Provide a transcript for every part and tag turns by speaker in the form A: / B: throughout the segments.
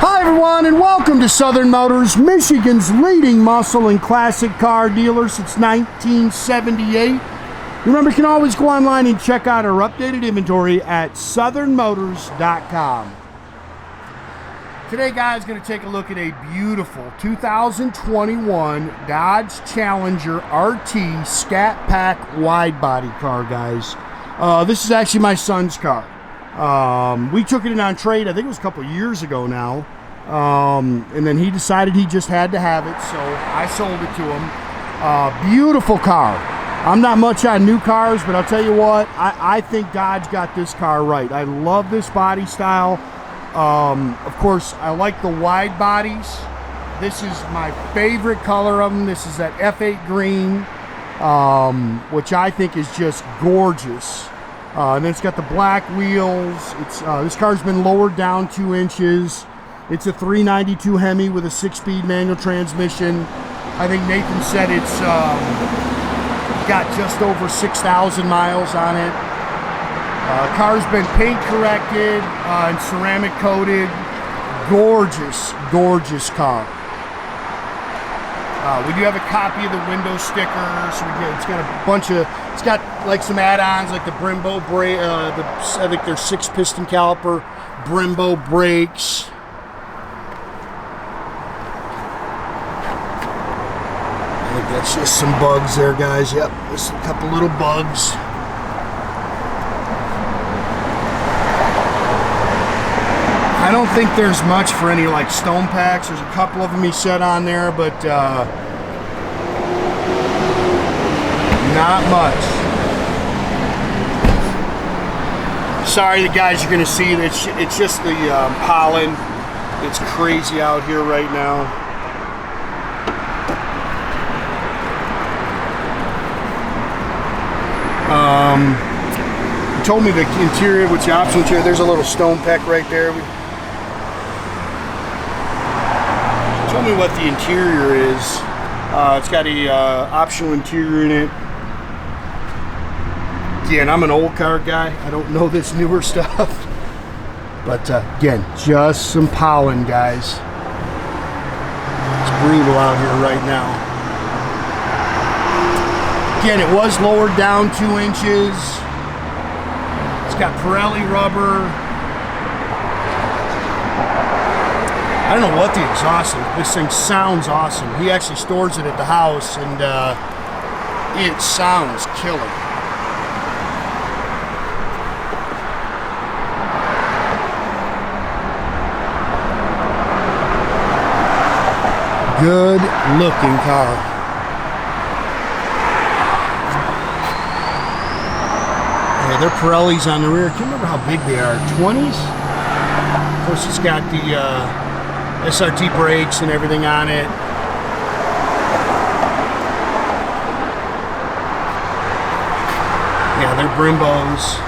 A: Hi everyone, and welcome to Southern Motors, Michigan's leading muscle and classic car dealer since 1978. Remember, you can always go online and check out our updated inventory at southernmotors.com. Today, guys, going to take a look at a beautiful 2021 Dodge Challenger RT Scat Pack Widebody car, guys. This is actually my son's car. We took it in on trade, I think it was a couple years ago now. And then he decided he just had to have it, so I sold it to him. Beautiful car. I'm not much on new cars, but I'll tell you what, I think Dodge got this car right. I love this body style. Of course, I like the wide bodies. This is my favorite color of them. This is that F8 green, which I think is just gorgeous. And then it's got the black wheels. This car's been lowered down 2 inches. It's a 392 Hemi with a 6-speed manual transmission. I think Nathan said it's got just over 6,000 miles on it. Car's been paint corrected and ceramic coated. Gorgeous, gorgeous car. We do have a copy of the window sticker. So it's got a bunch of, it's got like some add-ons like the Brembo brake, I think they're 6-piston caliper, Brembo brakes. I think that's just some bugs there, guys. Yep, just a couple little bugs. I don't think there's much for any like stone packs. There's a couple of them he said on there, but not much. Sorry, the guys you're gonna see, it's just the pollen. It's crazy out here right now. He told me the interior, which the optional interior, there's a little stone pack right there. Tell me what the interior is. It's got a optional interior in it. Again, I'm an old car guy. I don't know this newer stuff. But again, just some pollen, guys. It's brutal out here right now. Again, it was lowered down 2 inches. It's got Pirelli rubber. I don't know what the exhaust is. This thing sounds awesome. He actually stores it at the house, and it sounds killer. Good looking car. Yeah, they're Pirellis on the rear. I can't remember how big they are. 20s? Of course, it's got the SRT brakes and everything on it. Yeah, they're Brembos.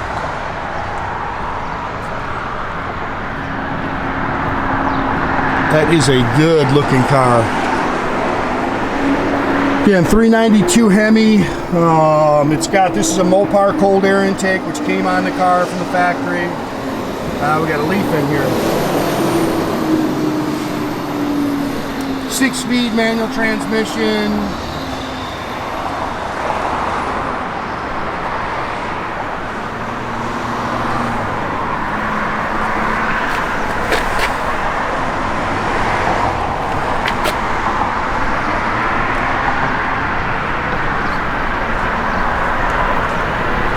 A: That is a good looking car. Again, 392 Hemi. This is a Mopar cold air intake, which came on the car from the factory. We got a leaf in here. 6-speed manual transmission.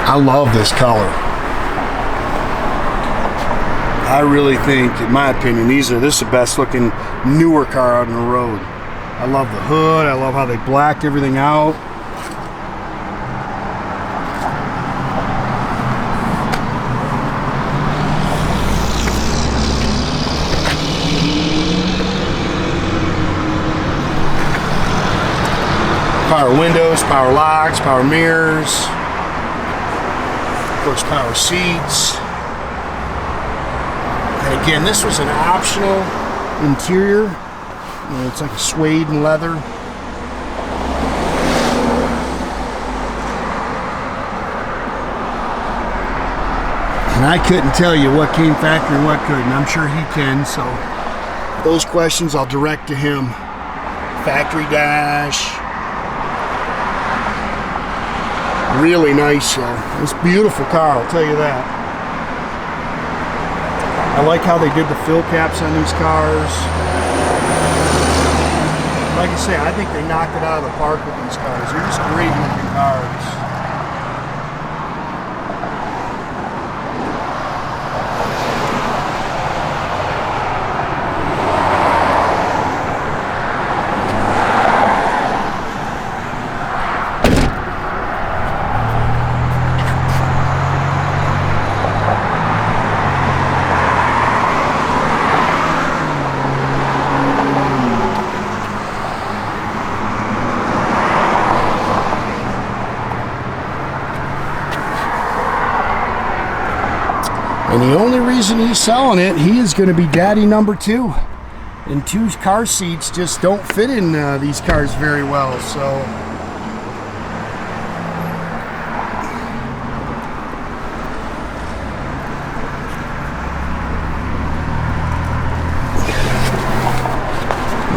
A: I love this color. I really think, in my opinion, this is the best looking newer car out on the road. I love the hood. I love how they blacked everything out. Power windows, power locks, power mirrors. Of course, power seats. And again, this was an optional interior. It's like a suede and leather. And I couldn't tell you what came factory and what couldn't. I'm sure he can, so those questions I'll direct to him. Factory dash. Really nice, it's a beautiful car, I'll tell you that. I like how they did the fill caps on these cars. Like I say, I think they knocked it out of the park with these cars. They're just great looking cars. And the only reason he's selling it, he is going to be daddy number 2. And 2 car seats just don't fit in these cars very well, so.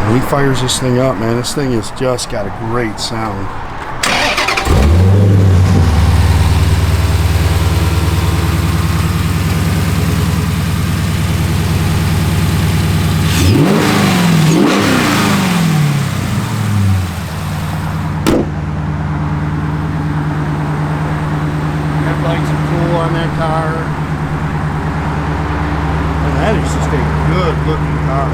A: When he fires this thing up, man, this thing has just got a great sound. Headlights are cool on that car. And that is just a good looking car.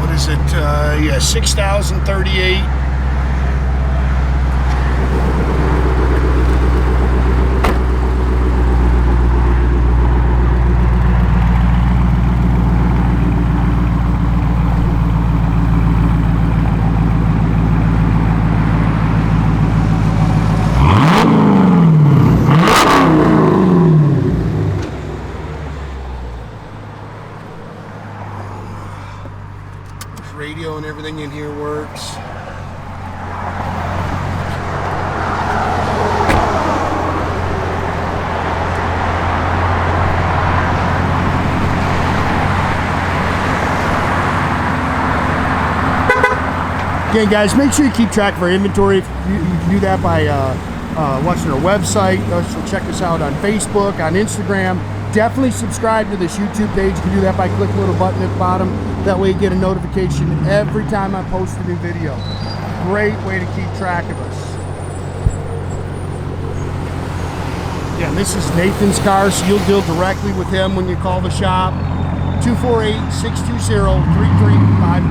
A: What is it? Yeah, 6,038. Radio and everything in here works. Again, guys, make sure you keep track of our inventory. You can do that by watching our website. Also check us out on Facebook, on Instagram. Definitely subscribe to this YouTube page. You can do that by clicking the little button at the bottom. That way you get a notification every time I post a new video. Great way to keep track of us. Yeah, this is Nathan's car, so you'll deal directly with him when you call the shop. 248-620-3355.